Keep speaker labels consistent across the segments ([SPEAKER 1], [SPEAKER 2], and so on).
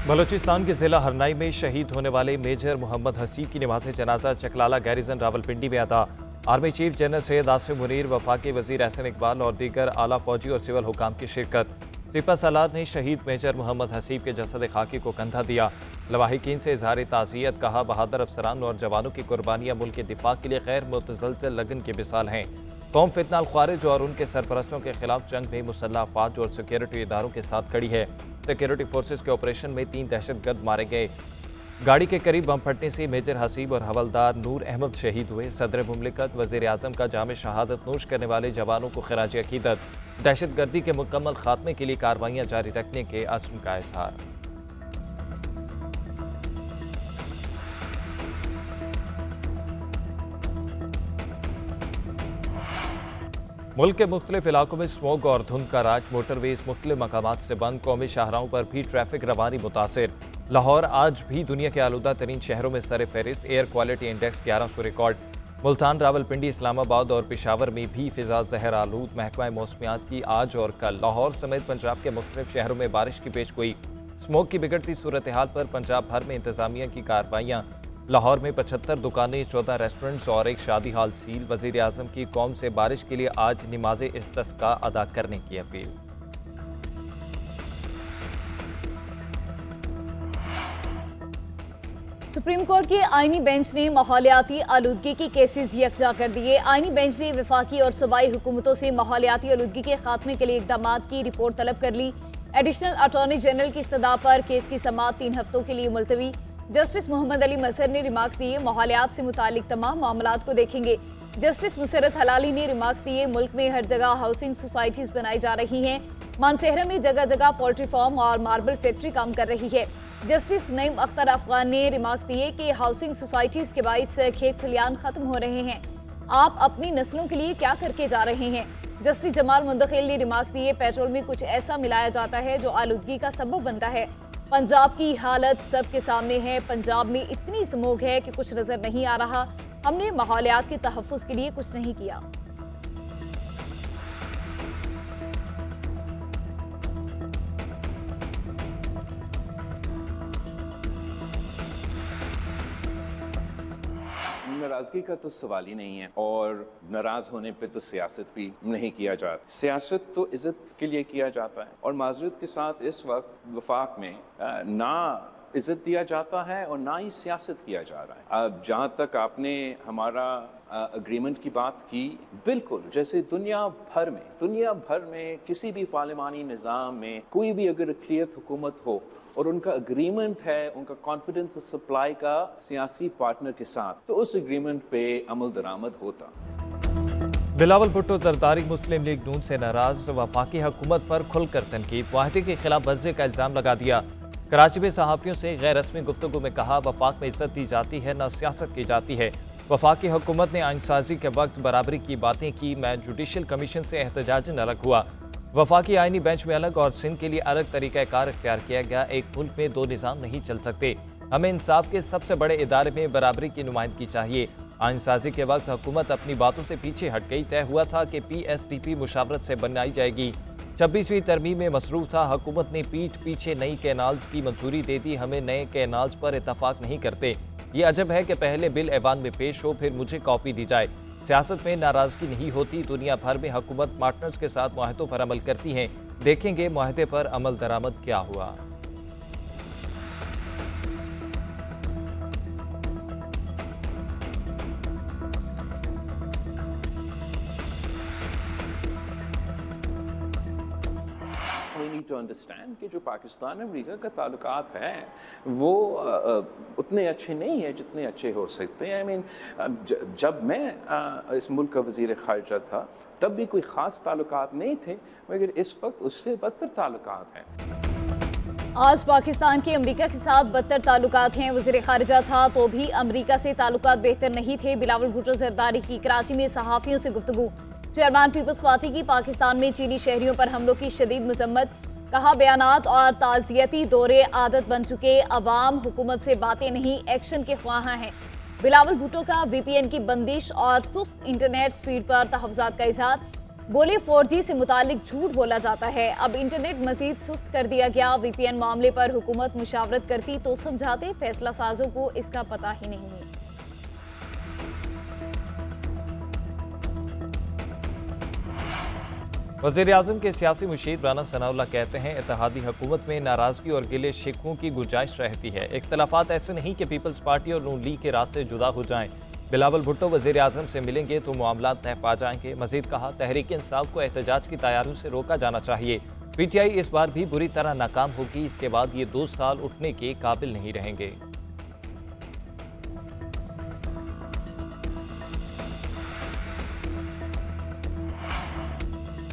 [SPEAKER 1] बलूचिस्तान के जिला हरनाई में शहीद होने वाले मेजर मोहम्मद हसीब की नमाज जनाजा चकलाला गैरिजन रावलपिंडी में अदा। Army chief general Syed Asim Munir, वफाकी वजीर एहसन इकबाल और दीगर आला फौजी और सिविल हुकाम की शिरकत। सिपा सालार ने शहीद मेजर मोहम्मद हसीब के जसद खाकी को कंधा दिया। लवाहिकीन से इजहार ताज़ियत, कहा बहादुर अफसरान और जवानों की कुर्बानियाँ मुल्क के दिफा के लिए गैर मुतसलसल लगन की मिसाल हैं। कौम फितना ख्वारिज और उनके सरपरस्तों के खिलाफ जंग में मुसल्लह अफवाज और सिक्योरिटी इदारों के साथ खड़ी है। सिक्योरिटी फोर्सेस के ऑपरेशन में 3 दहशतगर्द मारे गए। गाड़ी के करीब बम फटने से मेजर हसीब और हवलदार नूर अहमद शहीद हुए। सदर मुमलिकत वज़ीर आज़म का जाम शहादत नोश करने वाले जवानों को खिराज अकीदत। दहशतगर्दी के मुकम्मल खात्मे के लिए कार्रवाइयाँ जारी रखने के अज़्म का इज़हार। मुल्क के मुख्तलिफ इलाकों में स्मोक और धुंध का राज। मोटरवेज मुख्तलिफ मकामात से बंद। कौमी शाहराहों पर भी ट्रैफिक रवानी मुतासिर। लाहौर आज भी दुनिया के आलूदा तरीन शहरों में सर फहरिस्त। Air quality index 1100 record. Multan, Rawalpindi, Islamabad और पेशावर में भी फिजा जहर आलूद। महकमा मौसमियात की आज और कल लाहौर समेत पंजाब के मुख्तलिफ शहरों में बारिश की पेशगोई। स्मोक की बिगड़ती सूरत हाल पर पंजाब भर में इंतजामिया की कार्रवाइयाँ। लाहौर में 75 दुकानें, 14 रेस्टोरेंट्स और एक शादी हाल सील। वज़ीर आज़म की कौम से बारिश के लिए आज नमाज इस्तिस्का अदा करने की अपील।
[SPEAKER 2] सुप्रीम कोर्ट के आईनी बेंच ने माहौलियाती आलूदगी के केसेस यकजा कर दिए। आईनी बेंच ने वफाकी और सूबाई हुकूमतों से माहौलियाती आलूदगी के खात्मे के लिए इकदाम की रिपोर्ट तलब कर ली। एडिशनल अटॉर्नी जनरल की इस्तदा पर केस की समाअत 3 हफ्तों के लिए मुलतवी। जस्टिस मोहम्मद अली मजहर ने रिमार्क्स दिए, माहौलियात से मुतालिक तमाम मामलात को देखेंगे। जस्टिस मुसरत हलाली ने रिमार्क्स दिए, मुल्क में हर जगह हाउसिंग सोसाइटीज बनाई जा रही हैं। मानसेहरा में जगह जगह पोल्ट्री फार्म और मार्बल फैक्ट्री काम कर रही है। जस्टिस नईम अख्तर अफगान ने रिमार्क्स दिए कि हाउसिंग सोसाइटीज के बाइस खेत खलियान खत्म हो रहे हैं। आप अपनी नस्लों के लिए क्या करके जा रहे हैं। जस्टिस जमाल मुंदखिल ने रिमार्क्स दिए, पेट्रोल में कुछ ऐसा मिलाया जाता है जो आलूदगी का सबब बनता है। पंजाब की हालत सबके सामने है। पंजाब में इतनी स्मोक है कि कुछ नजर नहीं आ रहा। हमने माहौलियात के तहफ़्फ़ुज़ के लिए कुछ नहीं किया।
[SPEAKER 3] नाराजगी का तो सवाल ही नहीं है और नाराज होने पे तो सियासत भी नहीं किया जाता। सियासत तो इज्जत के लिए किया जाता है और माजरत के साथ इस वक्त वफाक में ना इज्जत दिया जाता है और ना ही सियासत किया जा रहा है। अब जहाँ तक आपने हमारा अग्रीमेंट की बात की, बिल्कुल जैसे दुनिया भर में किसी भी पार्लिमानी निज़ाम में कोई भी अगर अक़लियत हुकूमत हो और उनका अग्रीमेंट है, उनका कॉन्फिडेंस सप्लाई का सियासी पार्टनर के साथ, तो उस एग्रीमेंट पे अमल दरामद होता।
[SPEAKER 1] बिलावल भुट्टो जरदारी मुस्लिम लीग नून से नाराज। वफाकी हुकूमत पर खुलकर तनकीद। मुआहदे के खिलाफ वर्जी का इल्जाम लगा दिया। कराची में सहाफ़ियों से गैर रस्मी गुफ्तगू में कहा, वफाक में इज्जत दी जाती है न सियासत की जाती है। वफाकी हुकूमत ने आइनसाजी के वक्त बराबरी की बातें की। मैं जुडिशल कमीशन से एहतजाजन अलग हुआ। वफाकी आईनी बेंच में अलग और सिंध के लिए अलग तरीका कार इख्तियार किया गया। एक मुल्क में 2 निज़ाम नहीं चल सकते। हमें इंसाफ के सबसे बड़े इदारे में बराबरी की नुमाइंदगी चाहिए। आइनसाजी के वक्त हुकूमत अपनी बातों से पीछे हट गई। तय हुआ था कि PSDP मुशावरत से बनाई जाएगी। 26वीं तरमीम में मसरूफ था। हुकूमत ने पीठ पीछे नई कैनाल्स की मंजूरी दे दी। हमें नए कैनाल्स पर इतफाक नहीं करते। ये अजब है कि पहले बिल ऐवान में पेश हो, फिर मुझे कॉपी दी जाए। सियासत में नाराजगी नहीं होती। दुनिया भर में हुकूमत पार्टनर्स के साथ मुआहदों पर अमल करती हैं। देखेंगे मुआहदे पर अमल दरामद क्या हुआ।
[SPEAKER 3] टू अंडरस्टैंड कि जो पाकिस्तान अमेरिका का ताल्लुकात है वो उतने अच्छे नहीं है जितने अच्छे हो सकते हैं। आई मीन जब मैं इस मुल्क का वज़ीर ख़ारिजा था तब भी कोई ख़ास ताल्लुकात नहीं थे, मगर इस वक्त उससे बदतर ताल्लुकात हैं।
[SPEAKER 2] आज पाकिस्तान के अमेरिका के साथ बदतर ताल्लुकात हैं। वज़ीर ख़ारिजा था तो भी अमेरिका से ताल्लुकात बेहतर नहीं थे। बिलावल भुट्टो जरदारी की कराची में सहाफ़ियों से गुफ्तगू। चेयरमैन पीपल्स पार्टी की पाकिस्तान में चीनी शहरियों पर हमलों की शदीद मजम्मत। कहा, बयानात और ताज़ियती दौरे आदत बन चुके। अवाम हुकूमत से बातें नहीं एक्शन के ख्वाहां हैं। बिलावल भुट्टो का VPN की बंदिश और सुस्त इंटरनेट स्पीड पर तहफ़्फ़ुज़ात का इज़हार। बोले 4G से मुतालिक झूठ बोला जाता है। अब इंटरनेट मजीद सुस्त कर दिया गया। VPN मामले पर हुकूमत मुशावरत करती तो समझाते, फैसला साजों को इसका पता ही नहीं है।
[SPEAKER 1] वज़ीर-ए-आज़म के सियासी मुशीर राना सनाउल्लाह कहते हैं, इत्तेहादी हुकूमत में नाराजगी और गिले शिकवों की गुंजाइश रहती है। इख्तलाफात ऐसे नहीं कि पीपल्स पार्टी और नून लीग के रास्ते जुदा हो जाएं। बिलावल भुट्टो वज़ीर-ए-आज़म से मिलेंगे तो मामलात तय पा जाएंगे। मजीद कहा, तहरीक इंसाफ को एहतजाज की तैयारियों से रोका जाना चाहिए। PTI इस बार भी बुरी तरह नाकाम होगी। इसके बाद ये 2 साल उठने के काबिल नहीं रहेंगे।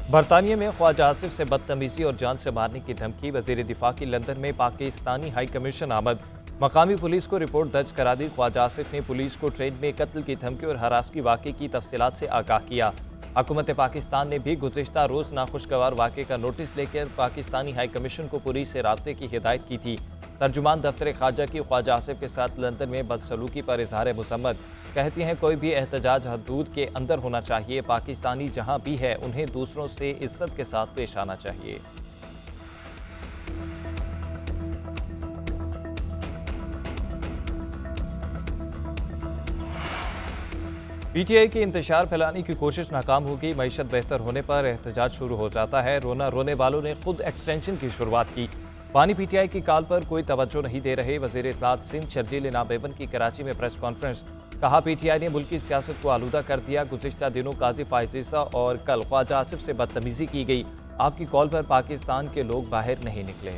[SPEAKER 1] बरतानिया में ख्वाजा आसिफ से बदतमीजी और जान से मारने की धमकी। वजीर दिफा की लंदन में पाकिस्तानी हाई कमीशन आमद। मकामी पुलिस को रिपोर्ट दर्ज करा दी। ख्वाजा आसिफ ने पुलिस को ट्रेन में कत्ल की धमकी और हरासगी वाक़े की तफसीलात से आगाह किया। हुकूमत पाकिस्तान ने भी गुज़िश्ता रोज़ नाखुशगवार वाक़े का नोटिस लेकर पाकिस्तानी हाई कमीशन को पुलिस से राब्ते की हिदायत की थी। तर्जुमान दफ्तर ख्वाजा की ख्वाजा आसिफ के साथ लंदन में बदसलूकी पर इजहार मुसम्मत। कहती हैं, कोई भी एहतजाज हदूद के अंदर होना चाहिए। पाकिस्तानी जहां भी है उन्हें दूसरों से इज्जत के साथ पेश आना चाहिए। PTI की इंतशार फैलाने की कोशिश नाकाम होगी। मईशत बेहतर होने पर एहतजाज शुरू हो जाता है। रोने वालों ने खुद एक्सटेंशन की शुरुआत की। पानी PTI की कॉल पर कोई तवज्जो नहीं दे रहे। वज़ीर इत्तलात सिंध शर्जील इनाम बेबन की कराची में प्रेस कॉन्फ्रेंस। कहा, PTI ने मुल्क की सियासत को आलूदा कर दिया। गुज़िश्ता दिनों काजी फाइज़ ईसा और कल ख्वाजा आसिफ से बदतमीजी की गई। आपकी कॉल पर पाकिस्तान के लोग बाहर नहीं निकले।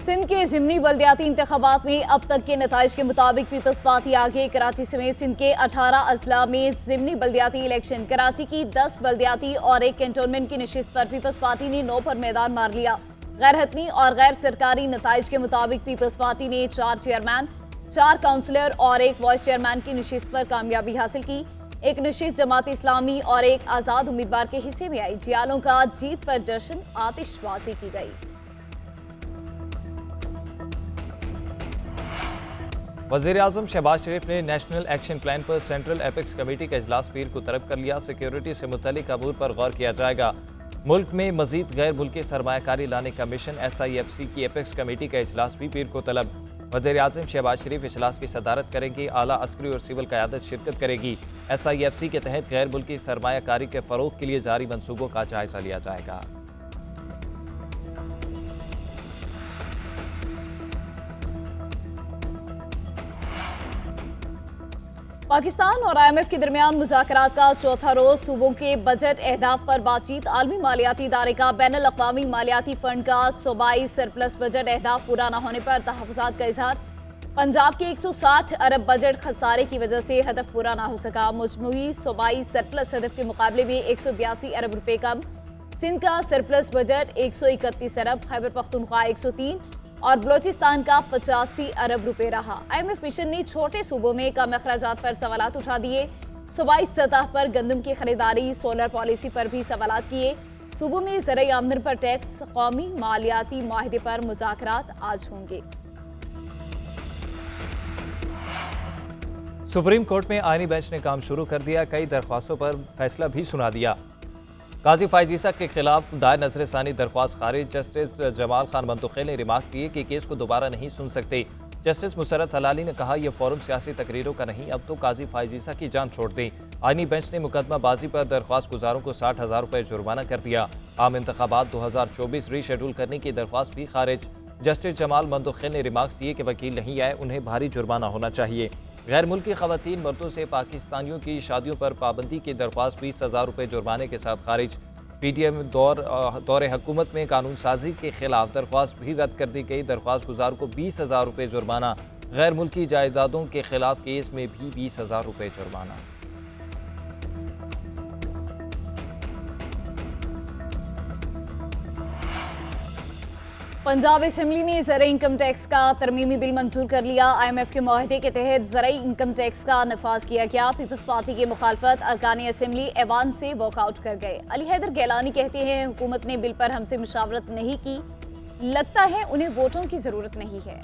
[SPEAKER 2] सिंध के ज़िमनी बल्दियाती इंतखाबात में अब तक के नताइज के मुताबिक पीपल्स पार्टी आगे। कराची समेत सिंध के 18 अजला में ज़िमनी बल्दियाती इलेक्शन। कराची की 10 बल्दियाती और 1 कैंटोनमेंट की नशिस्त पर पीपल्स पार्टी ने 9 पर मैदान मार लिया। गैर हतमी और गैर सरकारी नताइज के मुताबिक पीपल्स पार्टी ने 4 चेयरमैन, 4 काउंसलर और 1 वाइस चेयरमैन की नशिस्त पर कामयाबी हासिल की। एक नशिस्त जमात इस्लामी और 1 आज़ाद उम्मीदवार के हिस्से में आई। जियालों का जीत पर जश्न, आतिशबाजी की गई।
[SPEAKER 1] वज़ीर-ए-आज़म शहबाज शरीफ ने नेशनल एक्शन प्लान पर सेंट्रल एपेक्स कमेटी का इजलास पीर को तलब कर लिया। सिक्योरिटी से मुतल्लिक अमूर पर गौर किया जाएगा। मुल्क में मजीद गैर मुल्की सरमायाकारी लाने का मिशन। SIFC की एपेक्स कमेटी का इजलास भी पीर को तलब। वज़ीर-ए-आज़म शहबाज शरीफ इजलास की सदारत करेंगे। आला अस्करी और सिविल क़यादत शिरकत करेगी। SIFC के तहत गैर मुल्की सरमायाकारी के फ़रोग़ के लिए जारी मनसूबों का जायजा लिया जाएगा।
[SPEAKER 2] पाकिस्तान और IMF के दरमियान मुज़ाकरात का चौथा रोज। सूबों के बजट अहदाफ पर बातचीत। आलमी मालियाती इदारे का बैनुल अक़वामी मालियाती फंड का सूबाई सरप्लस बजट अहदाफ पूरा न होने पर तहफ़्फ़ुज़ात का इज़हार। पंजाब के 160 अरब बजट खसारे की वजह से हदफ पूरा न हो सका। मजमूई सूबाई सरप्लस हदफ के मुकाबले में 182 अरब रुपये कम। सिंध का सरप्लस बजट 131 अरब, खैबर पख्तूनख्वा 103 और बलोचिस्तान का 85 अरब रुपए रहा। IMF मिशन ने छोटे सूबों में कम अखराजात पर सवालात उठा दिए। सूबाई सतह पर गंदम की खरीदारी, सोलर पॉलिसी पर भी सवालात किए। सूबों में ज़राई आमदन पर टैक्स, कौमी मालियाती माहिदे पर मुज़ाकरात आज होंगे।
[SPEAKER 1] सुप्रीम कोर्ट में आईनी बेंच ने काम शुरू कर दिया। कई दरख्वास्तों पर फैसला भी सुना दिया। काजी फाइज़ ईसा के खिलाफ दायर नजरसानी दरख्वास्त खारिज। जस्टिस जमाल खान मंतुखेल ने रिमार्क किए कि केस को दोबारा नहीं सुन सकते। जस्टिस मुसरत हलाली ने कहा, यह फोरम सियासी तकरीरों का नहीं, अब तो काजी फाइज़ ईसा की जान छोड़ दें। आईनी बेंच ने मुकदमाबाजी पर दरख्वास्त गुजारों को 60,000 रुपये जुर्माना कर दिया। आम इंतखाबात 2024 रीशेड्यूल करने की दरख्वास्त भी खारिज। जस्टिस जमाल मंतुखेल ने रिमार्क्स दिए कि वकील नहीं आए, उन्हें भारी जुर्माना होना चाहिए। गैर मुल्की खवातीन मर्दों से पाकिस्तानियों की शादियों पर पाबंदी की दरख्वास्त 20,000 रुपये जुर्माने के साथ खारिज। PTM दौरे हुकूमत में कानून साजी के खिलाफ दरख्वास्त भी रद्द कर दी गई। दरख्वास्त गुजार को 20,000 रुपये जुर्माना। गैर मुल्की जायदादों के खिलाफ केस में भी 20,000 रुपये जुर्माना।
[SPEAKER 2] पंजाब असेंबली ने ज़राई इनकम टैक्स का तरमीमी बिल मंजूर कर लिया। IMF के मुआहदे के तहत ज़राई इनकम टैक्स का नफाज किया गया। पीपल्स पार्टी की मुखालफत अरकान असेंबली ऐवान से वॉकआउट कर गए। अली हैदर गैलानी कहते हैं, हुकूमत ने बिल पर हमसे मुशावरत नहीं की। लगता है उन्हें वोटों की जरूरत नहीं है।